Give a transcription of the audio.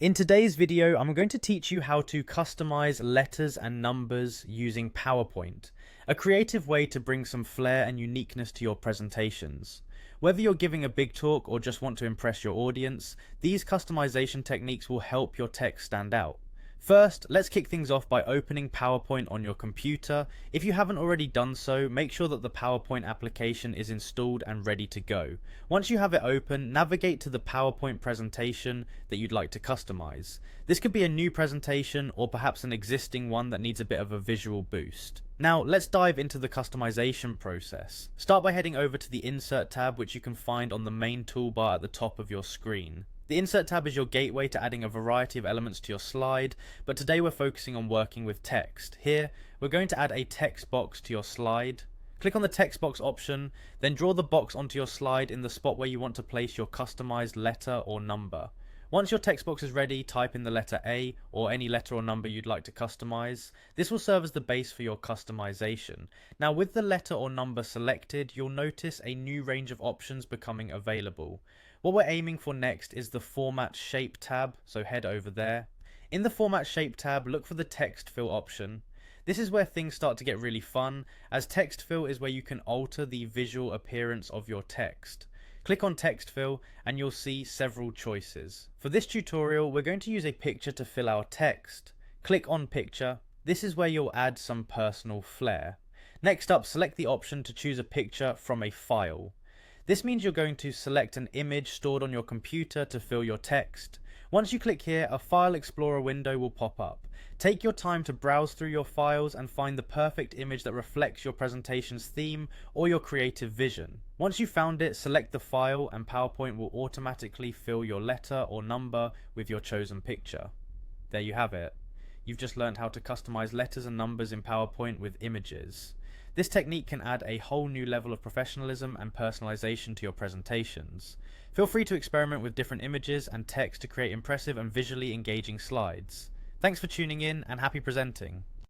In today's video, I'm going to teach you how to customize letters and numbers using PowerPoint, a creative way to bring some flair and uniqueness to your presentations. Whether you're giving a big talk or just want to impress your audience, these customization techniques will help your text stand out. First, let's kick things off by opening PowerPoint on your computer. If you haven't already done so, make sure that the PowerPoint application is installed and ready to go. Once you have it open, navigate to the PowerPoint presentation that you'd like to customize. This could be a new presentation or perhaps an existing one that needs a bit of a visual boost. Now, let's dive into the customization process. Start by heading over to the Insert tab, which you can find on the main toolbar at the top of your screen. The Insert tab is your gateway to adding a variety of elements to your slide, but today we're focusing on working with text. Here, we're going to add a text box to your slide. Click on the text box option, then draw the box onto your slide in the spot where you want to place your customized letter or number. Once your text box is ready, type in the letter A or any letter or number you'd like to customize. This will serve as the base for your customization. Now, with the letter or number selected, you'll notice a new range of options becoming available. What we're aiming for next is the Format Shape tab, so head over there. In the Format Shape tab, look for the Text Fill option. This is where things start to get really fun, as Text Fill is where you can alter the visual appearance of your text. Click on Text Fill and you'll see several choices. For this tutorial, we're going to use a picture to fill our text. Click on Picture. This is where you'll add some personal flair. Next up, select the option to choose a picture from a file. This means you're going to select an image stored on your computer to fill your text. Once you click here, a File Explorer window will pop up. Take your time to browse through your files and find the perfect image that reflects your presentation's theme or your creative vision. Once you've found it, select the file and PowerPoint will automatically fill your letter or number with your chosen picture. There you have it. You've just learned how to customize letters and numbers in PowerPoint with images. This technique can add a whole new level of professionalism and personalization to your presentations. Feel free to experiment with different images and text to create impressive and visually engaging slides. Thanks for tuning in and happy presenting.